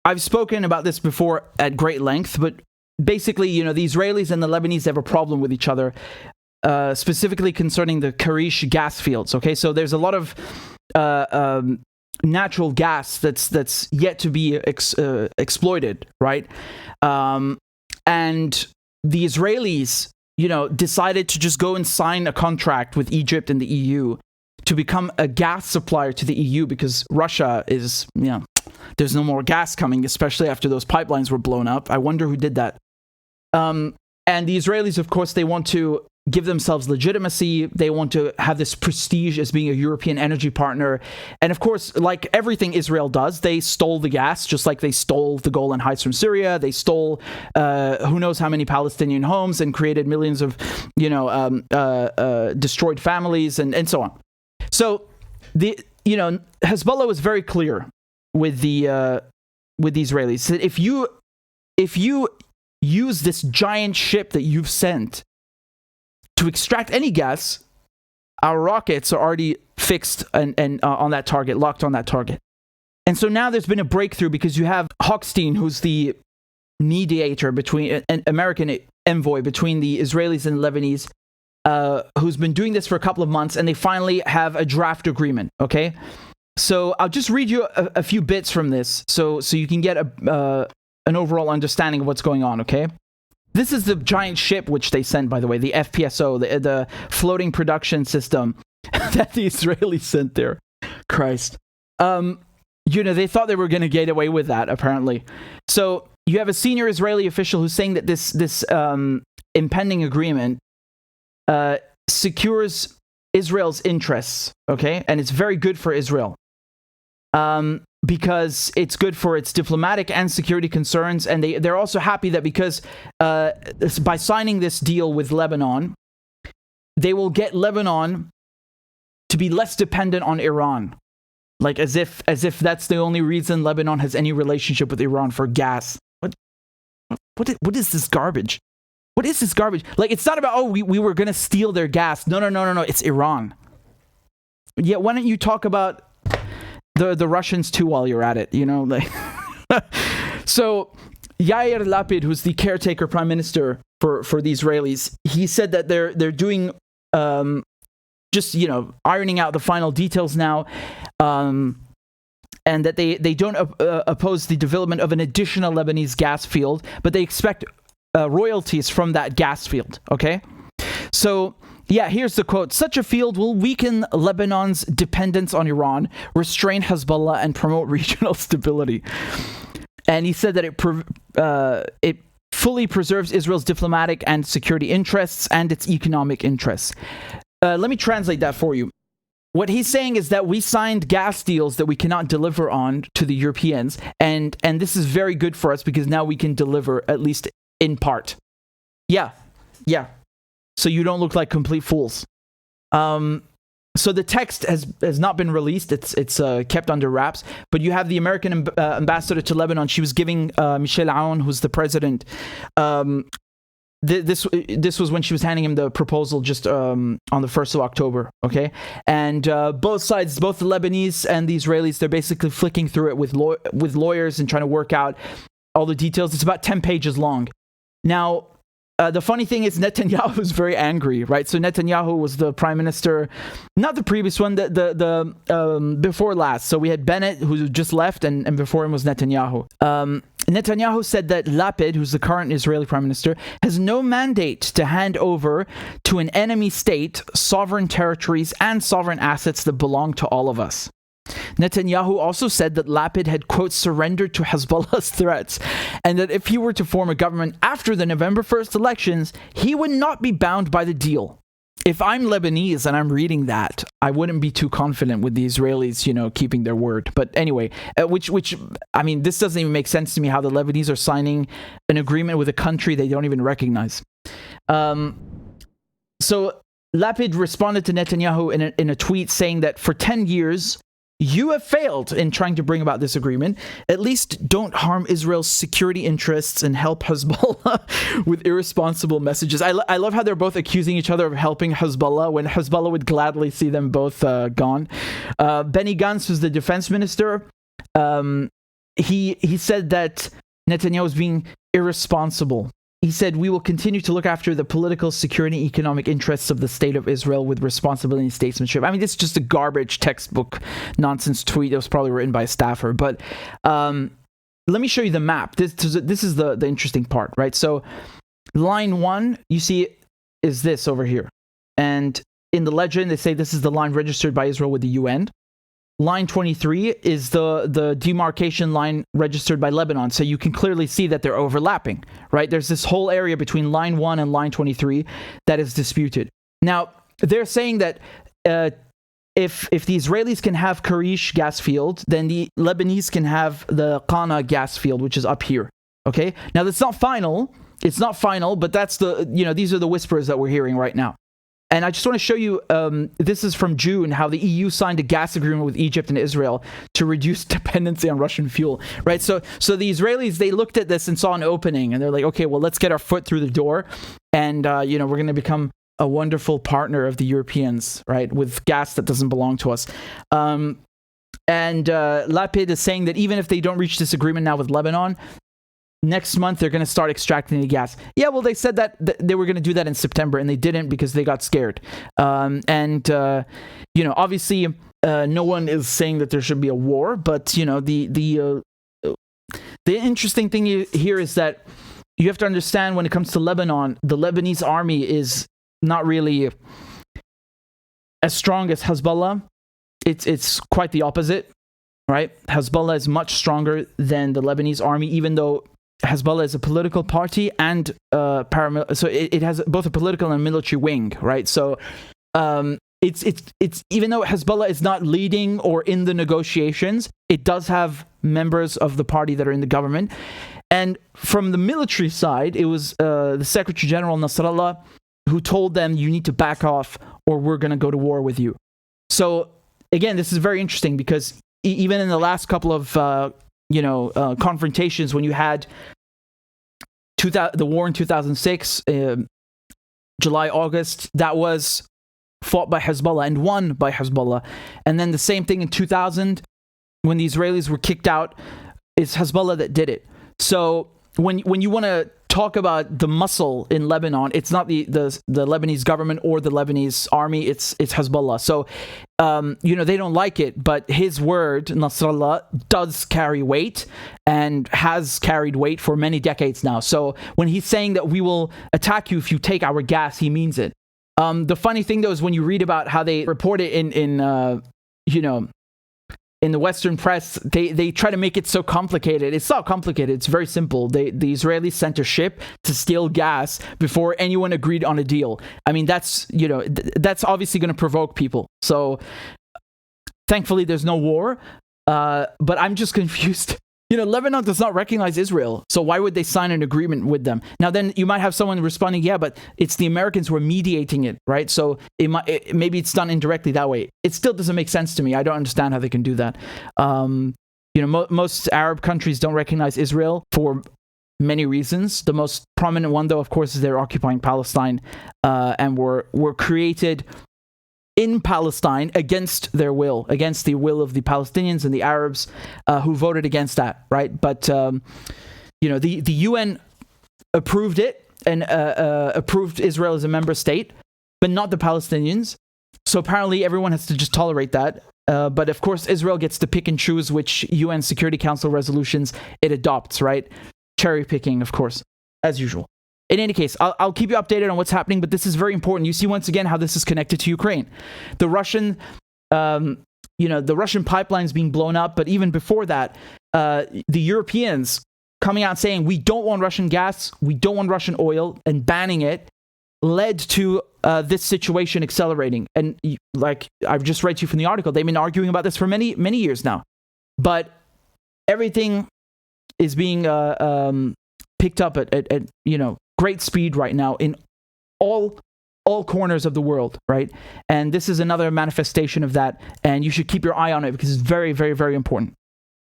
I've spoken about this before at great length, but basically, the Israelis and the Lebanese have a problem with each other, specifically concerning the Karish gas fields. Okay, so there's a lot of natural gas that's yet to be exploited, right? And the Israelis, decided to just go and sign a contract with Egypt and the EU to become a gas supplier to the EU because Russia is, there's no more gas coming, especially after those pipelines were blown up. I wonder who did that. And the Israelis, of course, they want to give themselves legitimacy. They want to have this prestige as being a European energy partner. And of course, like everything Israel does, they stole the gas, just like they stole the Golan Heights from Syria. They stole who knows how many Palestinian homes and created millions of, destroyed families and so on. So Hezbollah was very clear with the Israelis that if you use this giant ship that you've sent to extract any gas, our rockets are already fixed and on that target, locked on that target. And so now there's been a breakthrough because you have Hochstein, who's the mediator between an American envoy between the Israelis and Lebanese, who's been doing this for a couple of months, and they finally have a draft agreement. Okay, so I'll just read you a few bits from this, so you can get an overall understanding of what's going on. Okay. This is the giant ship which they sent, by the way, the FPSO, the floating production system that the Israelis sent there. Christ. They thought they were going to get away with that, apparently. So you have a senior Israeli official who's saying that this impending agreement secures Israel's interests, okay? And it's very good for Israel. Because it's good for its diplomatic and security concerns, and they're also happy that because by signing this deal with Lebanon, they will get Lebanon to be less dependent on Iran, like as if that's the only reason Lebanon has any relationship with Iran for gas. What is this garbage? What is this garbage? Like, it's not about we were gonna steal their gas. No. It's Iran. Yeah, why don't you talk about the Russians too while you're at it, So Yair Lapid, who's the caretaker prime minister for the Israelis, he said that they're doing just ironing out the final details now, and that they don't oppose the development of an additional Lebanese gas field, but they expect royalties from that gas field. Okay, so. Yeah, here's the quote. Such a field will weaken Lebanon's dependence on Iran, restrain Hezbollah, and promote regional stability. And he said that it fully preserves Israel's diplomatic and security interests and its economic interests. Let me translate that for you. What he's saying is that we signed gas deals that we cannot deliver on to the Europeans, and this is very good for us because now we can deliver, at least in part. Yeah. So you don't look like complete fools. So the text has not been released. It's kept under wraps. But you have the American ambassador to Lebanon. She was giving Michel Aoun, who's the president, this was when she was handing him the proposal just on the 1st of October. Okay, and both sides, both the Lebanese and the Israelis, they're basically flicking through it with lawyers and trying to work out all the details. It's about 10 pages long. Now. The funny thing is Netanyahu is very angry, right? So Netanyahu was the prime minister, not the previous one, the before last. So we had Bennett, who just left, and before him was Netanyahu. Netanyahu said that Lapid, who's the current Israeli prime minister, has no mandate to hand over to an enemy state sovereign territories and sovereign assets that belong to all of us. Netanyahu also said that Lapid had, quote, surrendered to Hezbollah's threats, and that if he were to form a government after the November 1st elections, he would not be bound by the deal. If I'm Lebanese and I'm reading that, I wouldn't be too confident with the Israelis, keeping their word. But anyway, I mean, this doesn't even make sense to me how the Lebanese are signing an agreement with a country they don't even recognize. So Lapid responded to Netanyahu in a tweet saying that for 10 years, you have failed in trying to bring about this agreement. At least don't harm Israel's security interests and help Hezbollah with irresponsible messages. I love how they're both accusing each other of helping Hezbollah when Hezbollah would gladly see them both gone. Benny Gantz, who's the defense minister, he said that Netanyahu is being irresponsible. He said, we will continue to look after the political, security, economic interests of the state of Israel with responsibility and statesmanship. I mean, this is just a garbage textbook nonsense tweet that was probably written by a staffer. But let me show you the map. This is the interesting part, right? So line 1, you see, is this over here. And in the legend, they say this is the line registered by Israel with the UN. Line 23 is the demarcation line registered by Lebanon. So you can clearly see that they're overlapping, right? There's this whole area between line 1 and line 23 that is disputed. Now, they're saying that if the Israelis can have Karish gas field, then the Lebanese can have the Qana gas field, which is up here, okay? Now, that's not final. It's not final, but that's these are the whispers that we're hearing right now. And I just want to show you, this is from June, how the EU signed a gas agreement with Egypt and Israel to reduce dependency on Russian fuel, right? So the Israelis, they looked at this and saw an opening, and they're like, okay, well, let's get our foot through the door, and, we're going to become a wonderful partner of the Europeans, right, with gas that doesn't belong to us. And Lapid is saying that even if they don't reach this agreement now with Lebanon, next month they're going to start extracting the gas. Yeah, well, they said that they were going to do that in September, and they didn't because they got scared. Obviously, no one is saying that there should be a war, but the interesting thing here is that you have to understand, when it comes to Lebanon, the Lebanese army is not really as strong as Hezbollah. It's quite the opposite, right? Hezbollah is much stronger than the Lebanese army, even though Hezbollah is a political party and so it has both a political and military wing, right? So it's even though Hezbollah is not leading or in the negotiations, it does have members of the party that are in the government. And from the military side, it was the Secretary General Nasrallah who told them, you need to back off or we're going to go to war with you. So again, this is very interesting because even in the last couple of confrontations, when you had the war in 2006, July, August, that was fought by Hezbollah and won by Hezbollah. And then the same thing in 2000, when the Israelis were kicked out, it's Hezbollah that did it. So when you want to talk about the muscle in Lebanon, it's not the Lebanese government or the Lebanese army, it's Hezbollah. So they don't like it, but his word, Nasrallah, does carry weight and has carried weight for many decades now. So when he's saying that we will attack you if you take our gas, he means it. The funny thing though is when you read about how they report it in the Western press, they try to make it so complicated. It's not complicated. It's very simple. The Israelis sent a ship to steal gas before anyone agreed on a deal. I mean, that's obviously going to provoke people. So thankfully, there's no war. But I'm just confused. Lebanon does not recognize Israel. So why would they sign an agreement with them? Now, then you might have someone responding, yeah, but it's the Americans who are mediating it, right? So maybe it's done indirectly that way. It still doesn't make sense to me. I don't understand how they can do that. Most Arab countries don't recognize Israel for many reasons. The most prominent one, though, of course, is they're occupying Palestine and were created in Palestine against their will, against the will of the Palestinians and the Arabs who voted against that, right? But, the UN approved it and approved Israel as a member state, but not the Palestinians. So apparently everyone has to just tolerate that. But of course, Israel gets to pick and choose which UN Security Council resolutions it adopts, right? Cherry picking, of course, as usual. In any case, I'll keep you updated on what's happening, but this is very important. You see once again how this is connected to Ukraine. The Russian pipeline is being blown up, but even before that, the Europeans coming out saying we don't want Russian gas, we don't want Russian oil, and banning it led to this situation accelerating. And like I've just read to you from the article, they've been arguing about this for many, many years now. But everything is being picked up at great speed right now in all corners of the world, right? And this is another manifestation of that, and you should keep your eye on it because it's very, very, very important.